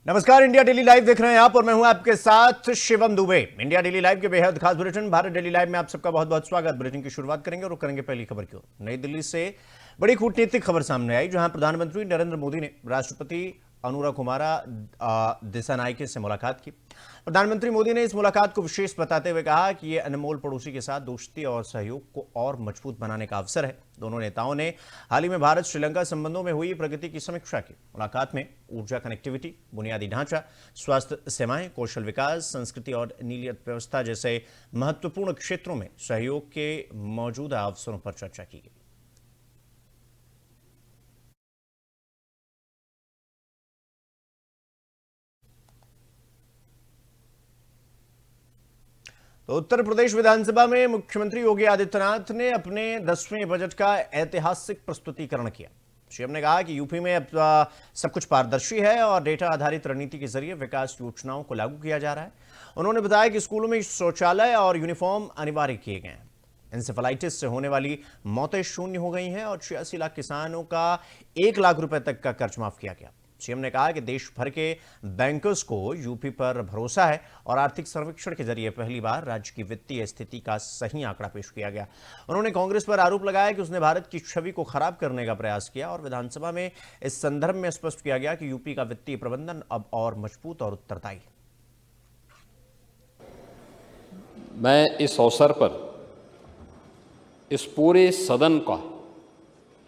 नमस्कार, India daily live देख रहे हैं आप और मैं हूं आपके साथ Shivam Dubey. India daily live के बेहद खास बुलेटिन भारत डेली लाइव में आप सबका बहुत बहुत स्वागत। बुलेटिन की शुरुआत करेंगे और करेंगे पहली खबर की ओर। नई दिल्ली से बड़ी कूटनीतिक खबर सामने आई, जहां प्रधानमंत्री नरेंद्र मोदी ने राष्ट्रपति अनुरा कुमारा दिसानायके से मुलाकात की। प्रधानमंत्री मोदी ने इस मुलाकात को विशेष बताते हुए कहा कि यह अनमोल पड़ोसी के साथ दोस्ती और सहयोग को और मजबूत बनाने का अवसर है। दोनों नेताओं ने हाल ही में भारत श्रीलंका संबंधों में हुई प्रगति की समीक्षा की। मुलाकात में ऊर्जा कनेक्टिविटी, बुनियादी ढांचा, स्वास्थ्य सेवाएं, कौशल विकास, संस्कृति और नीति व्यवस्था जैसे महत्वपूर्ण क्षेत्रों में सहयोग के मौजूदा अवसरों पर चर्चा की गई। तो उत्तर प्रदेश विधानसभा में मुख्यमंत्री योगी आदित्यनाथ ने अपने 10वें बजट का ऐतिहासिक प्रस्तुतिकरण किया। सीएम ने कहा कि यूपी में अब सब कुछ पारदर्शी है और डेटा आधारित रणनीति के जरिए विकास योजनाओं को लागू किया जा रहा है। उन्होंने बताया कि स्कूलों में शौचालय और यूनिफॉर्म अनिवार्य किए गए हैं। इंसेफेलाइटिस से होने वाली मौतें शून्य हो गई हैं और 86 लाख किसानों का 1 लाख रुपए तक का कर्ज माफ किया गया। सीएम ने कहा कि देश भर के बैंकर्स को यूपी पर भरोसा है और आर्थिक सर्वेक्षण के जरिए पहली बार राज्य की वित्तीय स्थिति का सही आंकड़ा पेश किया गया। उन्होंने कांग्रेस पर आरोप लगाया कि उसने भारत की छवि को खराब करने का प्रयास किया और विधानसभा में इस संदर्भ में स्पष्ट किया गया कि यूपी का वित्तीय प्रबंधन अब और मजबूत और उत्तरदायी है। मैं इस अवसर पर इस पूरे सदन का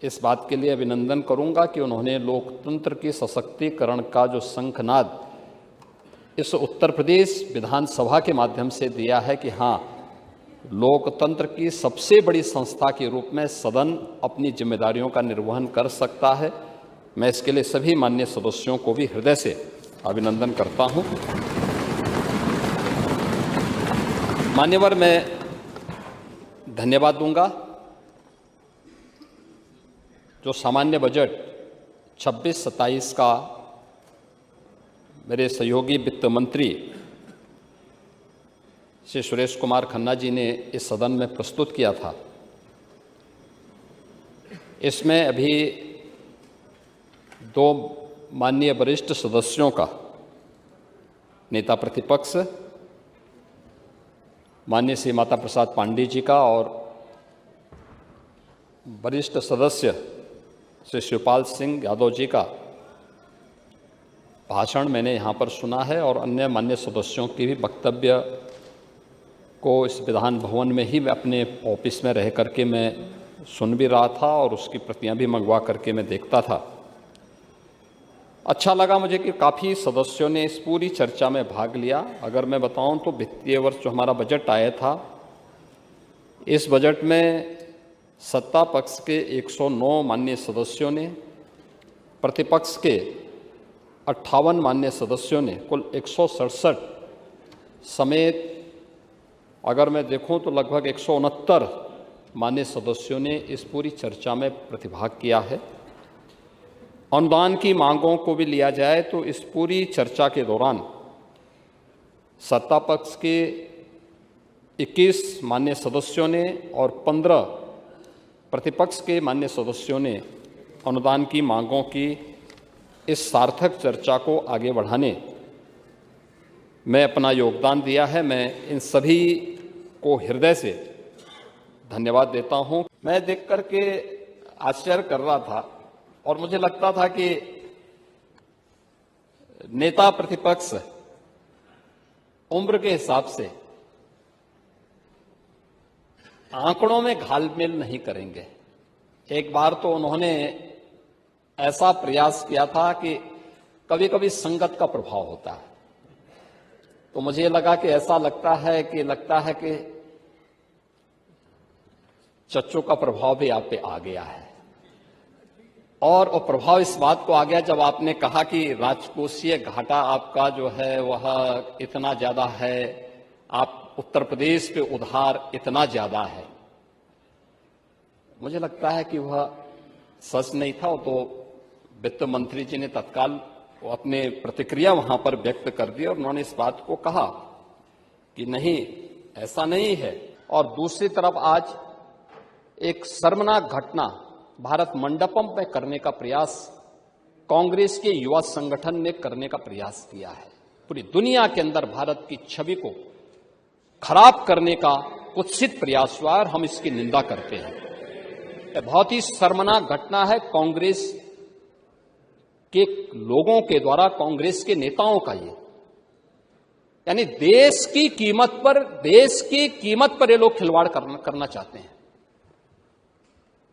इस बात के लिए अभिनंदन करूंगा कि उन्होंने लोकतंत्र के सशक्तिकरण का जो शंखनाद इस उत्तर प्रदेश विधानसभा के माध्यम से दिया है कि हाँ, लोकतंत्र की सबसे बड़ी संस्था के रूप में सदन अपनी जिम्मेदारियों का निर्वहन कर सकता है। मैं इसके लिए सभी माननीय सदस्यों को भी हृदय से अभिनंदन करता हूं। मान्यवर, मैं धन्यवाद दूंगा जो सामान्य बजट 26-27 का मेरे सहयोगी वित्त मंत्री श्री सुरेश कुमार खन्ना जी ने इस सदन में प्रस्तुत किया था। इसमें अभी 2 माननीय वरिष्ठ सदस्यों का, नेता प्रतिपक्ष माननीय श्री माता प्रसाद पांडे जी का और वरिष्ठ सदस्य श्री शिवपाल सिंह यादव जी का भाषण मैंने यहाँ पर सुना है और अन्य मान्य सदस्यों के भी वक्तव्य को इस विधान भवन में ही अपने ऑफिस में रह करके मैं सुन भी रहा था और उसकी प्रतियां भी मंगवा करके मैं देखता था। अच्छा लगा मुझे कि काफ़ी सदस्यों ने इस पूरी चर्चा में भाग लिया। अगर मैं बताऊं तो वित्तीय वर्ष जो हमारा बजट आया था, इस बजट में सत्ता पक्ष के 109 माननीय सदस्यों ने, प्रतिपक्ष के 58 माननीय सदस्यों ने, कुल 167 समेत अगर मैं देखूं तो लगभग 169 माननीय सदस्यों ने इस पूरी चर्चा में प्रतिभाग किया है। अनुदान की मांगों को भी लिया जाए तो इस पूरी चर्चा के दौरान सत्ता पक्ष के 21 माननीय सदस्यों ने और 15 प्रतिपक्ष के माननीय सदस्यों ने अनुदान की मांगों की इस सार्थक चर्चा को आगे बढ़ाने में अपना योगदान दिया है। मैं इन सभी को हृदय से धन्यवाद देता हूं। मैं देख करके आश्चर्य कर रहा था और मुझे लगता था कि नेता प्रतिपक्ष उम्र के हिसाब से आंकड़ों में घालमेल नहीं करेंगे। एक बार तो उन्होंने ऐसा प्रयास किया था कि कभी कभी संगत का प्रभाव होता है, तो मुझे लगा कि ऐसा लगता है कि चच्चों का प्रभाव भी आप पे आ गया है। और वो प्रभाव इस बात को आ गया जब आपने कहा कि राजकोषीय घाटा आपका जो है वह इतना ज्यादा है, आप उत्तर प्रदेश पे उधार इतना ज्यादा है। मुझे लगता है कि वह सच नहीं था। तो वित्त मंत्री जी ने तत्काल अपने प्रतिक्रिया वहां पर व्यक्त कर दी और उन्होंने इस बात को कहा कि नहीं, ऐसा नहीं है। और दूसरी तरफ आज एक शर्मनाक घटना भारत मंडपम में करने का प्रयास कांग्रेस के युवा संगठन ने करने का प्रयास किया है। पूरी दुनिया के अंदर भारत की छवि को खराब करने का कुत्सित प्रयास हुआ और हम इसकी निंदा करते हैं। यह बहुत ही शर्मनाक घटना है कांग्रेस के लोगों के द्वारा, कांग्रेस के नेताओं का ये, यानी देश की कीमत पर ये लोग खिलवाड़ करना चाहते हैं।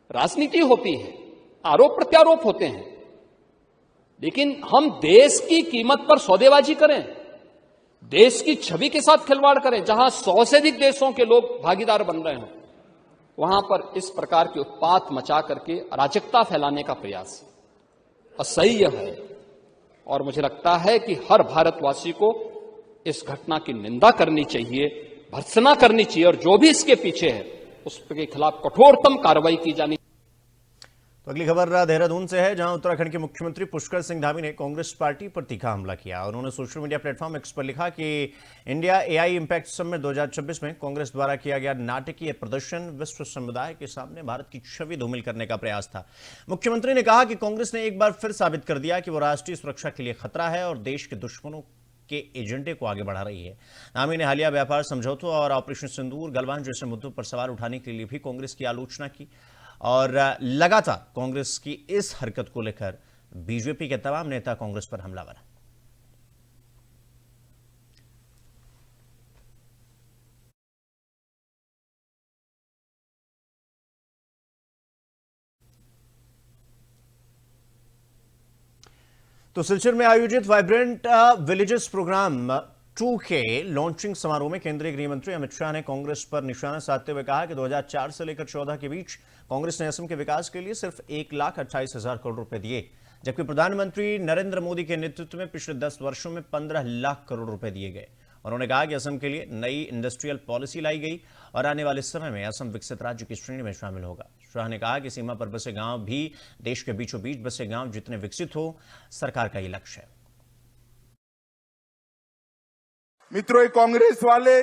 राजनीति होती है, आरोप प्रत्यारोप होते हैं, लेकिन हम देश की कीमत पर सौदेबाजी करें, देश की छवि के साथ खिलवाड़ करें, जहां 100 से अधिक देशों के लोग भागीदार बन रहे हों, वहां पर इस प्रकार के उत्पात मचा करके अराजकता फैलाने का प्रयास असह्य है। और मुझे लगता है कि हर भारतवासी को इस घटना की निंदा करनी चाहिए, भर्त्सना करनी चाहिए, और जो भी इसके पीछे है उसके खिलाफ कठोरतम कार्रवाई की जानी। तो अगली खबर देहरादून से है, जहां उत्तराखंड के मुख्यमंत्री पुष्कर सिंह धामी ने कांग्रेस पार्टी पर तीखा हमला किया। उन्होंने सोशल मीडिया प्लेटफॉर्म एक्स पर लिखा कि इंडिया एआई इंपैक्ट समिट 2026 में कांग्रेस द्वारा किया गया नाटकीय प्रदर्शन विश्व समुदाय के सामने भारत की छवि धूमिल करने का प्रयास था। मुख्यमंत्री ने कहा कि कांग्रेस ने एक बार फिर साबित कर दिया कि वो राष्ट्रीय सुरक्षा के लिए खतरा है और देश के दुश्मनों के एजेंडे को आगे बढ़ा रही है। धामी ने हालिया व्यापार समझौतों और ऑपरेशन सिंदूर, गलवान जैसे मुद्दों पर सवाल उठाने के लिए भी कांग्रेस की आलोचना की और लगातार कांग्रेस की इस हरकत को लेकर बीजेपी के तमाम नेता कांग्रेस पर हमलावर हैं। तो सिलचर में आयोजित वाइब्रेंट विलेजेस प्रोग्राम 2 के लॉन्चिंग समारोह में केंद्रीय गृह मंत्री अमित शाह ने कांग्रेस पर निशाना साधते हुए कहा कि 2004 से लेकर 14 के बीच कांग्रेस ने असम के विकास के लिए सिर्फ 1,28,000 करोड़ रुपए दिए, जबकि प्रधानमंत्री नरेंद्र मोदी के नेतृत्व में पिछले 10 वर्षों में 15 लाख करोड़ रुपए दिए गए। उन्होंने कहा कि असम के लिए नई इंडस्ट्रियल पॉलिसी लाई गई और आने वाले समय में असम विकसित राज्य की श्रेणी में शामिल होगा। शाह ने कहा कि सीमा पर बसे गांव भी देश के बीचों बीच बसे गांव जितने विकसित हो, सरकार का ये लक्ष्य है। मित्रों, ये कांग्रेस वाले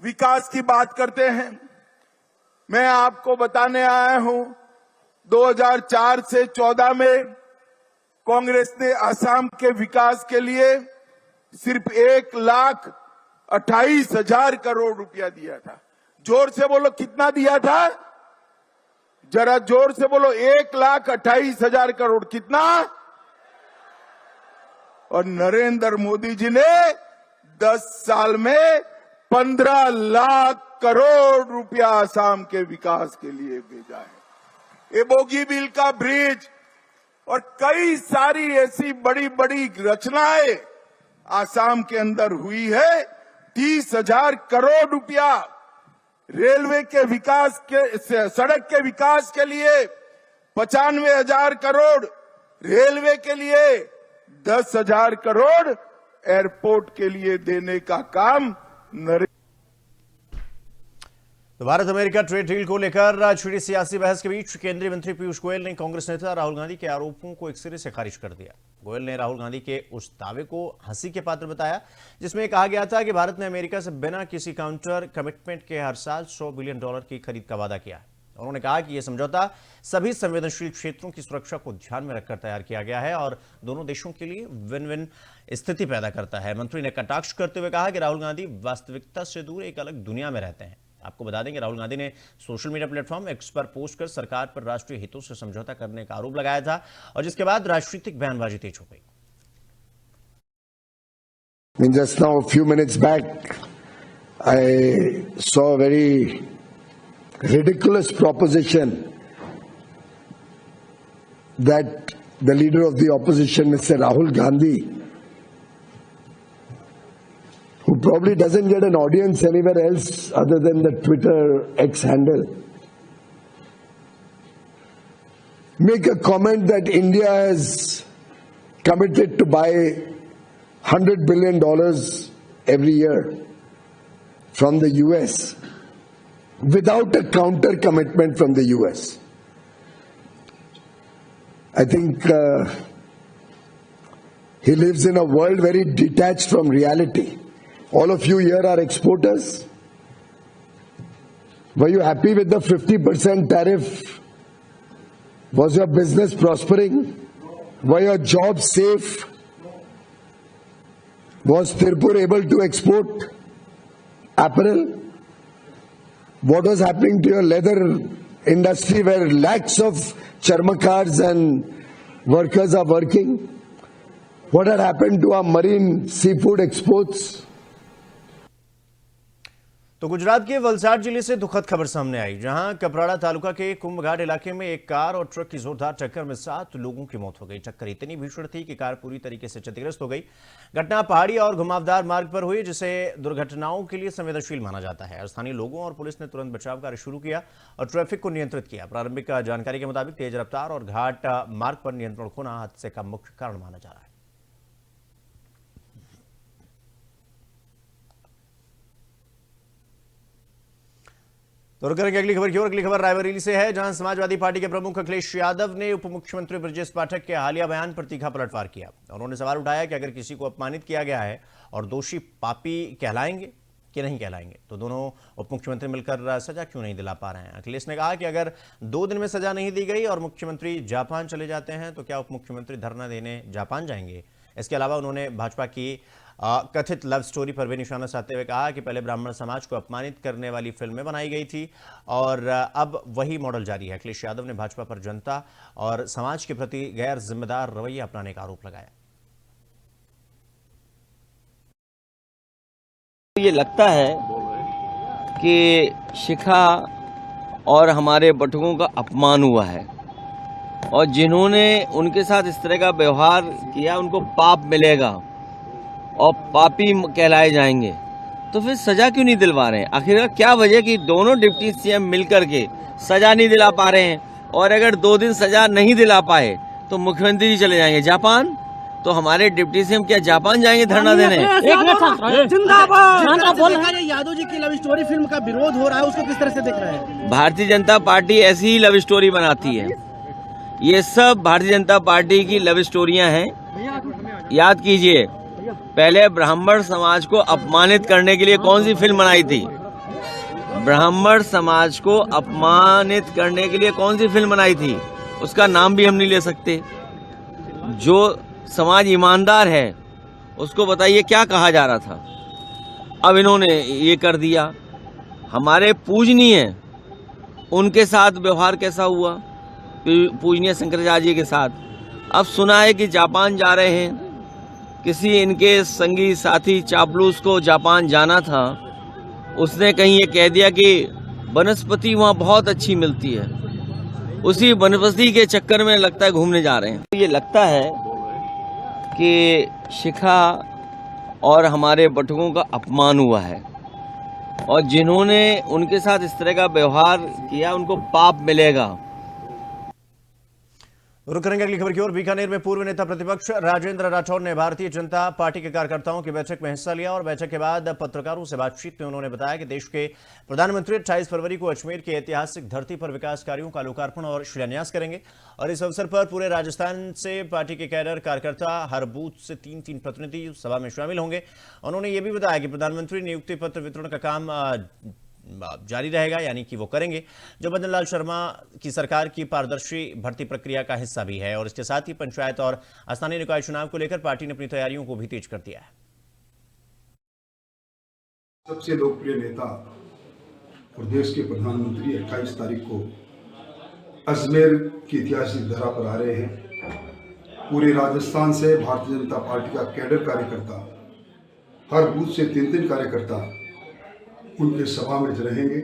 विकास की बात करते हैं। मैं आपको बताने आया हूं, 2004 से 14 में कांग्रेस ने असम के विकास के लिए सिर्फ 1,28,000 करोड़ रुपया दिया था। जोर से बोलो, कितना दिया था? जरा जोर से बोलो, 1,28,000 करोड़। कितना? और नरेंद्र मोदी जी ने 10 साल में 15 लाख करोड़ रुपया असम के विकास के लिए भेजा है। ये बोगीबील का ब्रिज और कई सारी ऐसी बड़ी बड़ी रचनाएं असम के अंदर हुई है। 30,000 करोड़ रुपया रेलवे के विकास के, सड़क के विकास के लिए 95,000 करोड़, रेलवे के लिए 10,000 करोड़, एयरपोर्ट के लिए देने का काम तो भारत अमेरिका ट्रेड डील को लेकर छिड़ी सियासी बहस के बीच केंद्रीय मंत्री पीयूष गोयल ने कांग्रेस नेता राहुल गांधी के आरोपों को एक सिरे से खारिज कर दिया। गोयल ने राहुल गांधी के उस दावे को हंसी के पात्र बताया जिसमें कहा गया था कि भारत ने अमेरिका से बिना किसी काउंटर कमिटमेंट के हर साल $100 बिलियन की खरीद का वादा किया है। उन्होंने कहा कि यह समझौता सभी संवेदनशील क्षेत्रों की सुरक्षा को ध्यान में रखकर तैयार किया गया है और दोनों देशों के लिए विन विन स्थिति पैदा करता है। मंत्री ने कटाक्ष करते हुए कहा कि राहुल गांधी वास्तविकता से दूर एक अलग दुनिया में रहते हैं। आपको बता दें कि राहुल गांधी ने सोशल मीडिया प्लेटफॉर्म एक्स पर पोस्ट कर सरकार पर राष्ट्रीय हितों से समझौता करने का आरोप लगाया था और जिसके बाद राजनीतिक बयानबाजी तेज हो गई। Just now, a few minutes back, I saw a very ridiculous proposition that the leader of the opposition, Mr. Rahul Gandhi, who probably doesn't get an audience anywhere else other than the Twitter X handle, make a comment that India has committed to buy $100 billion every year from the US without a counter commitment from the US. I think he lives in a world very detached from reality. All of you here are exporters. Were you happy with the 50% tariff? Was your business prospering? Were your jobs safe? Was Tirupur able to export apparel? What was happening to your leather industry where lakhs of charmakars and workers are working? What had happened to our marine seafood exports? तो गुजरात के वलसाड जिले से दुखद खबर सामने आई, जहां कपराड़ा तालुका के कुंभघाट इलाके में एक कार और ट्रक की जोरदार टक्कर में 7 लोगों की मौत हो गई। टक्कर इतनी भीषण थी कि कार पूरी तरीके से क्षतिग्रस्त हो गई। घटना पहाड़ी और घुमावदार मार्ग पर हुई, जिसे दुर्घटनाओं के लिए संवेदनशील माना जाता है। स्थानीय लोगों और पुलिस ने तुरंत बचाव कार्य शुरू किया और ट्रैफिक को नियंत्रित किया। प्रारंभिक जानकारी के मुताबिक तेज रफ्तार और घाट मार्ग पर नियंत्रण खोना हादसे का मुख्य कारण माना जा रहा है। तो रुक करेंगे अगली खबर की ओर। अगली खबर रायबरेली से है, जहां समाजवादी पार्टी के प्रमुख अखिलेश यादव ने उप मुख्यमंत्री ब्रजेश पाठक के हालिया बयान पर तीखा पलटवार किया। उन्होंने सवाल उठाया कि अगर किसी को अपमानित किया गया है और दोषी पापी कहलाएंगे कि नहीं कहलाएंगे, तो दोनों उप मुख्यमंत्री मिलकर सजा क्यों नहीं दिला पा रहे हैं। अखिलेश ने कहा कि अगर 2 दिन में सजा नहीं दी गई और मुख्यमंत्री जापान चले जाते हैं तो क्या उप मुख्यमंत्री धरना देने जापान जाएंगे। इसके अलावा उन्होंने भाजपा की कथित लव स्टोरी पर भी निशाना साधते हुए कहा कि पहले ब्राह्मण समाज को अपमानित करने वाली फिल्में बनाई गई थी और अब वही मॉडल जारी है। अखिलेश यादव ने भाजपा पर जनता और समाज के प्रति गैर जिम्मेदार रवैया अपनाने का आरोप लगाया। ये लगता है कि शिखा और हमारे बटुकों का अपमान हुआ है और जिन्होंने उनके साथ इस तरह का व्यवहार किया उनको पाप मिलेगा और पापी कहलाए जाएंगे। तो फिर सजा क्यों नहीं दिलवा रहे हैं? आखिर क्या वजह कि दोनों डिप्टी सीएम मिलकर के सजा नहीं दिला पा रहे हैं? और अगर 2 दिन सजा नहीं दिला पाए तो मुख्यमंत्री जी चले जाएंगे जापान। तो हमारे डिप्टी सीएम क्या जापान जाएंगे धरना देने? यादव जी की लव स्टोरी फिल्म का विरोध हो रहा है, उसको किस तरह से देख रहे हैं? भारतीय जनता पार्टी ऐसी ही लव स्टोरी बनाती है। ये सब भारतीय जनता पार्टी की लव स्टोरियां हैं। याद कीजिए, पहले ब्राह्मण समाज को अपमानित करने के लिए कौन सी फिल्म बनाई थी? ब्राह्मण समाज को अपमानित करने के लिए कौन सी फिल्म बनाई थी? उसका नाम भी हम नहीं ले सकते। जो समाज ईमानदार है उसको बताइए क्या कहा जा रहा था। अब इन्होंने ये कर दिया। हमारे पूजनीय उनके साथ व्यवहार कैसा हुआ, पूजनीय शंकराचार्य जी के साथ। अब सुना है कि जापान जा रहे हैं। किसी इनके संगी साथी चापलूस को जापान जाना था, उसने कहीं ये कह दिया कि वनस्पति वहाँ बहुत अच्छी मिलती है। उसी वनस्पति के चक्कर में लगता है घूमने जा रहे हैं। ये लगता है कि शिखा और हमारे बटुकों का अपमान हुआ है और जिन्होंने उनके साथ इस तरह का व्यवहार किया उनको पाप मिलेगा। रुक करेंगे अगली खबर की ओर। बीकानेर में पूर्व नेता प्रतिपक्ष राजेंद्र राठौर ने भारतीय जनता पार्टी के कार्यकर्ताओं की बैठक में हिस्सा लिया और बैठक के बाद पत्रकारों से बातचीत में उन्होंने बताया कि देश के प्रधानमंत्री 28 फरवरी को अजमेर की ऐतिहासिक धरती पर विकास कार्यों का लोकार्पण और शिलान्यास करेंगे और इस अवसर पर पूरे राजस्थान से पार्टी के कैडर कार्यकर्ता हर बूथ से 3-3 प्रतिनिधि सभा में शामिल होंगे। उन्होंने ये भी बताया कि प्रधानमंत्री नियुक्ति पत्र वितरण का काम जारी रहेगा, यानी कि वो करेंगे, जो मदन लाल शर्मा की सरकार की पारदर्शी भर्ती प्रक्रिया का हिस्सा भी है। और इसके साथ ही पंचायत और स्थानीय निकाय चुनाव को लेकर पार्टी ने अपनी तैयारियों को भी तेज कर दिया है। सबसे लोकप्रिय नेता और देश के प्रधानमंत्री 28 तारीख को अजमेर की ऐतिहासिक धरा पर आ रहे हैं। पूरे राजस्थान से भारतीय जनता पार्टी का कैडर कार्यकर्ता, हर बूथ से 3-3 कार्यकर्ता उनके सभा में रहेंगे।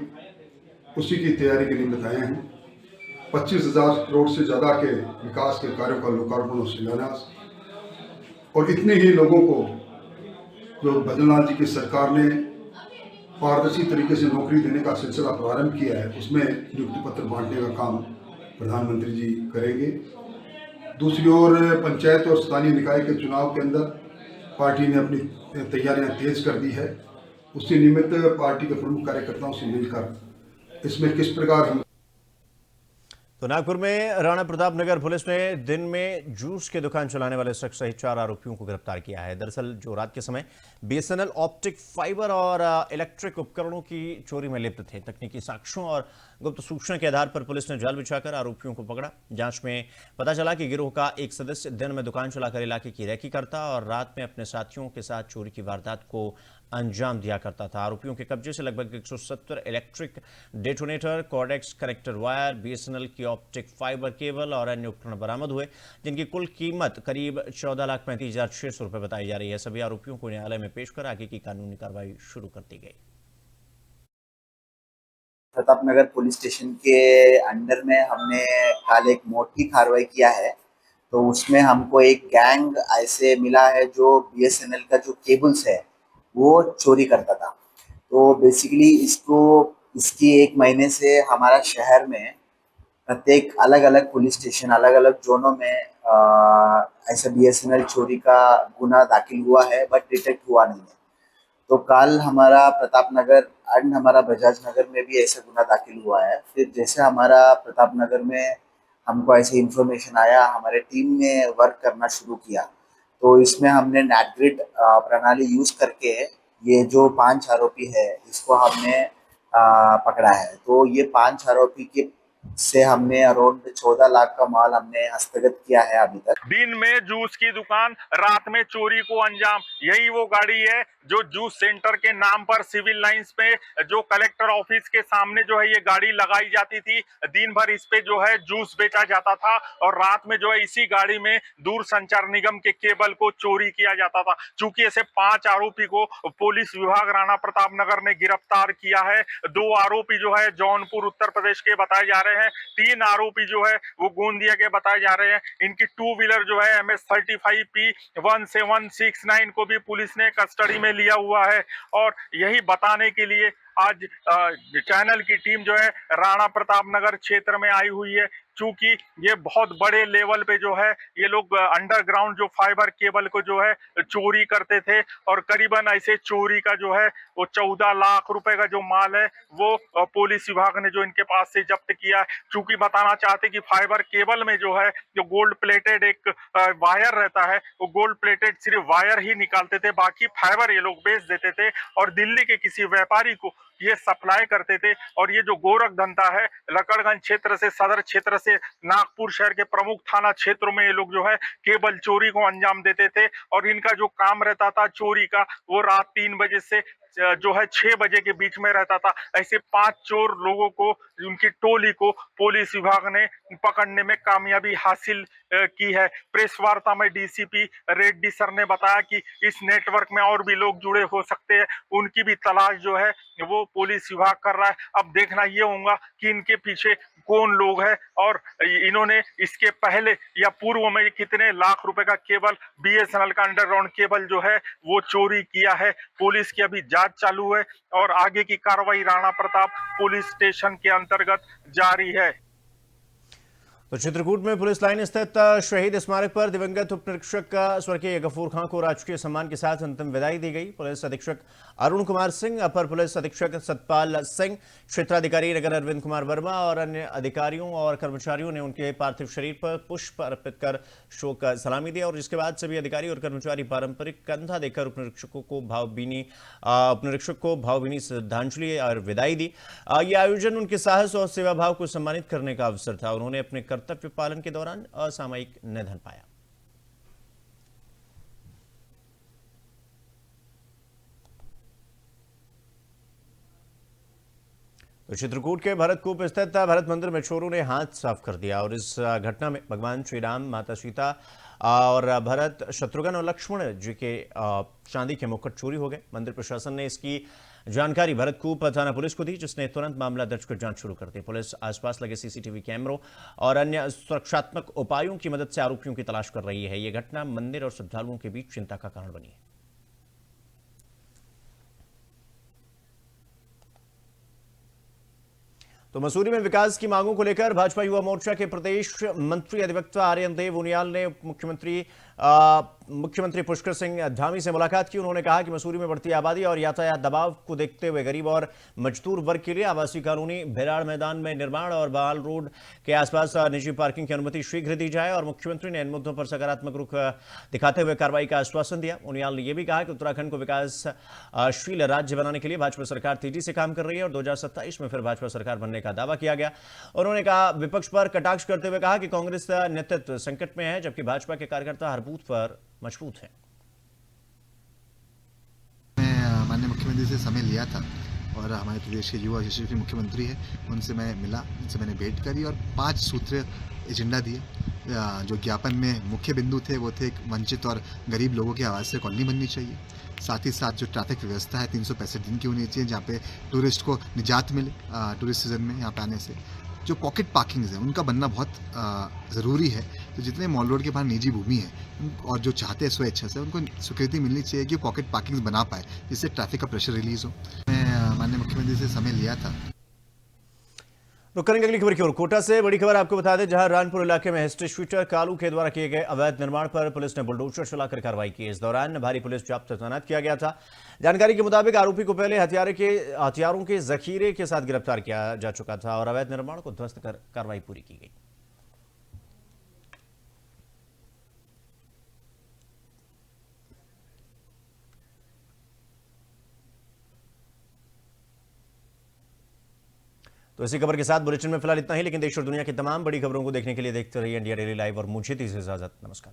उसी की तैयारी के लिए बताए हैं। 25,000 करोड़ से ज़्यादा के विकास के कार्यों का लोकार्पण और शिलान्यास, और इतने ही लोगों को जो बदनलाल जी की सरकार ने पारदर्शी तरीके से नौकरी देने का सिलसिला प्रारंभ किया है, उसमें नियुक्ति पत्र बांटने का काम प्रधानमंत्री जी करेंगे। दूसरी ओर पंचायत और स्थानीय निकाय के चुनाव के अंदर पार्टी ने अपनी तैयारियां तेज कर दी है। उसी निमित्त पार्टी के प्रमुख कार्यकर्ताओं से मिलकर इसमें किस प्रकार हम तो नागपुर में राणा प्रताप नगर पुलिस ने दिन में जूस की दुकान चलाने वाले शख्स सहित 4 आरोपियों को गिरफ्तार किया है। दरअसल जो रात के समय बीएसएनएल ऑप्टिक फाइबर और इलेक्ट्रिक उपकरणों की चोरी में लिप्त थे। तकनीकी साक्ष्यों और गुप्त सूचना के आधार पर पुलिस ने जाल बिछाकर आरोपियों को पकड़ा। जांच में पता चला कि गिरोह का एक सदस्य दिन में दुकान चलाकर इलाके की रैकी करता और रात में अपने साथियों के साथ चोरी की वारदात को अंजाम दिया करता था। आरोपियों के कब्जे से लगभग 170 electric detonator, Cordtex connector wire, BSNL की ऑप्टिक फाइबर केबल और अन्य उपकरण बरामद हुए, जिनकी कुल कीमत करीब 14,35,600 रुपए बताई जा रही है। सभी आरोपियों को न्यायालय में पेश कर आगे की कानूनी कार्रवाई शुरू कर दी गई। प्रतापनगर पुलिस स्टेशन के अंडर में हमने कल एक मोटी कार्रवाई किया है। तो उसमें हमको एक गैंग ऐसे मिला है जो बीएसएनएल का जो केबल्स है वो चोरी करता था। तो बेसिकली इसकी 1 महीने से हमारा शहर में प्रत्येक अलग अलग पुलिस स्टेशन, अलग अलग जोनों में ऐसा बीएसएनएल चोरी का गुना दाखिल हुआ है, बट डिटेक्ट हुआ नहीं है। तो कल हमारा प्रताप नगर एंड हमारा बजाज नगर में भी ऐसा गुना दाखिल हुआ है। फिर जैसे हमारा प्रताप नगर में हमको ऐसे इंफॉर्मेशन आया, हमारे टीम ने वर्क करना शुरू किया। तो इसमें हमने नेटग्रिड प्रणाली यूज करके ये जो 5 आरोपी है इसको हमने पकड़ा है। तो ये 5 आरोपी के से हमने अराउंड 14 लाख का माल हमने हस्तगत किया है अभी तक। दिन में जूस की दुकान, रात में चोरी को अंजाम। यही वो गाड़ी है जो जूस सेंटर के नाम पर सिविल लाइंस पे जो कलेक्टर ऑफिस के सामने जो है ये गाड़ी लगाई जाती थी। दिन भर इस पे जो है जूस बेचा जाता था और रात में जो है इसी गाड़ी में दूर संचार निगम के केबल को चोरी किया जाता था। चूंकि ऐसे 5 आरोपी को पुलिस विभाग राणा प्रताप नगर ने गिरफ्तार किया है। 2 आरोपी जो है जौनपुर उत्तर प्रदेश के बताए जा रहे हैं, 3 आरोपी जो है वो गोंदिया के बताए जा रहे हैं। इनकी 2 व्हीलर जो है MS35P1769 को भी पुलिस ने कस्टडी में लिया हुआ है। और यही बताने के लिए आज चैनल की टीम जो है राणा प्रताप नगर क्षेत्र में आई हुई है। चूंकि ये बहुत बड़े लेवल पे जो है ये लोग अंडरग्राउंड जो फाइबर केबल को जो है चोरी करते थे और करीबन ऐसे चोरी का जो है वो 14 लाख रुपए का जो माल है वो पुलिस विभाग ने जो इनके पास से जब्त किया है। चूंकि बताना चाहते कि फाइबर केबल में जो है जो गोल्ड प्लेटेड एक वायर रहता है, वो गोल्ड प्लेटेड सिर्फ वायर ही निकालते थे, बाकी फाइबर ये लोग बेच देते थे और दिल्ली के किसी व्यापारी को ये सप्लाई करते थे। और ये जो गोरख धंधा है लकड़गंज क्षेत्र से, सदर क्षेत्र से नागपुर शहर के प्रमुख थाना क्षेत्रों में ये लोग जो है केबल चोरी को अंजाम देते थे। और इनका जो काम रहता था चोरी का वो रात 3 बजे से जो है 6 बजे के बीच में रहता था। ऐसे 5 चोर लोगों को, उनकी टोली को पुलिस विभाग ने पकड़ने में कामयाबी हासिल की है। प्रेस वार्ता में डीसीपी रेड्डी सर ने बताया कि इस नेटवर्क में और भी लोग जुड़े हो सकते हैं, उनकी भी तलाश जो है वो पुलिस विभाग कर रहा है। अब देखना ये होगा कि इनके पीछे कौन लोग हैं और इन्होंने इसके पहले या पूर्व में कितने लाख रुपए का केबल, बीएसएनएल का अंडरग्राउंड केबल जो है वो चोरी किया है। पुलिस की अभी जांच चालू है और आगे की कार्रवाई राणा प्रताप पुलिस स्टेशन के अंतर्गत जारी है। तो चित्रकूट में पुलिस लाइन स्थित शहीद स्मारक पर दिवंगत उप निरीक्षक स्वर्गीय गफूर खां को राजकीय सम्मान के साथ अंतिम विदाई दी गई। पुलिस अधीक्षक अरुण कुमार सिंह, अपर पुलिस अधीक्षक सतपाल सिंह, क्षेत्राधिकारी नगर अरविंद कुमार वर्मा और अन्य अधिकारियों और कर्मचारियों ने उनके पार्थिव शरीर पर पुष्प अर्पित कर शोक सलामी दिया। और इसके बाद सभी अधिकारी और कर्मचारी पारंपरिक कंधा देकर उप निरीक्षक को भावभीनी श्रद्धांजलि और विदाई दी। ये आयोजन उनके साहस और सेवा भाव को सम्मानित करने का अवसर था। उन्होंने अपने कर्तव्य पालन के दौरान असामयिक निधन पाया। तो चित्रकूट के भरतकूप स्थित भरत मंदिर में चोरों ने हाथ साफ कर दिया और इस घटना में भगवान श्री राम, माता सीता और भरत, शत्रुघ्न और लक्ष्मण जी के चांदी के मुकुट चोरी हो गए। मंदिर प्रशासन ने इसकी जानकारी भरतकूप थाना पुलिस को दी, जिसने तुरंत मामला दर्ज कर जांच शुरू कर दी। पुलिस आसपास लगे सीसीटीवी कैमरों और अन्य सुरक्षात्मक उपायों की मदद से आरोपियों की तलाश कर रही है। यह घटना मंदिर और श्रद्धालुओं के बीच चिंता का कारण बनी है। तो मसूरी में विकास की मांगों को लेकर भाजपा युवा मोर्चा के प्रदेश मंत्री अधिवक्ता आर्यन देव उनियाल ने मुख्यमंत्री मुख्यमंत्री पुष्कर सिंह धामी से मुलाकात की। उन्होंने कहा कि मसूरी में बढ़ती आबादी और यातायात दबाव को देखते हुए गरीब और मजदूर वर्ग के लिए आवासीय कॉलोनी बेलाड़ मैदान में निर्माण और बाल रोड के आसपास निजी पार्किंग की अनुमति शीघ्र दी जाए और मुख्यमंत्री ने इन मुद्दों पर सकारात्मक रुख दिखाते हुए कार्रवाई का आश्वासन दिया। उनियाल ने यह भी कहा कि उत्तराखंड को विकासशील राज्य बनाने के लिए भाजपा सरकार तेजी से काम कर रही है और 2027 में फिर भाजपा सरकार बनने का दावा किया गया। उन्होंने कहा विपक्ष पर कटाक्ष करते हुए कहा कि कांग्रेस नेतृत्व संकट में है जबकि भाजपा के कार्यकर्ता हर बूथ पर मजबूत है। मैं माननीय मुख्यमंत्री से समय लिया था और हमारे प्रदेश के युवा यशस्वी मुख्यमंत्री है, उनसे मैं मिला, उनसे मैंने भेंट करी और 5 सूत्रीय एजेंडा दिए। जो ज्ञापन में मुख्य बिंदु थे वो थे एक वंचित और गरीब लोगों की आवाज़ से कॉलोनी बननी चाहिए। साथ ही साथ जो ट्रैफिक व्यवस्था है 365 दिन की होनी चाहिए जहाँ पे टूरिस्ट को निजात मिले टूरिस्ट सीजन में यहाँ पे आने से। जो पॉकेट पार्किंग्स हैं उनका बनना बहुत ज़रूरी है। तो जितने मॉल रोड के बाहर निजी भूमि है और जो चाहते हैं स्वेच्छा से उनको स्वीकृति मिलनी चाहिए कि पॉकेट पार्किंग्स बना पाए जिससे ट्रैफिक का प्रेशर रिलीज हो। मैं माननीय मुख्यमंत्री से समय लिया था। रुक करेंगे अगली खबर की ओर। कोटा से बड़ी खबर आपको बता दें, जहां रानपुर इलाके में हिस्ट्री शूटर कालू के द्वारा किए गए अवैध निर्माण पर पुलिस ने बुलडोजर चलाकर कार्रवाई की। इस दौरान भारी पुलिस जाब्ता तैनात किया गया था। जानकारी के मुताबिक आरोपी को पहले हथियारों के जखीरे के साथ गिरफ्तार किया जा चुका था और अवैध निर्माण को ध्वस्त कर कार्रवाई पूरी की गई। तो इसी खबर के साथ बुलेटिन में फिलहाल इतना ही, लेकिन देश और दुनिया की तमाम बड़ी खबरों को देखने के लिए देखते रहिए इंडिया डेली लाइव और मुझे दीजिए इजाजत। नमस्कार।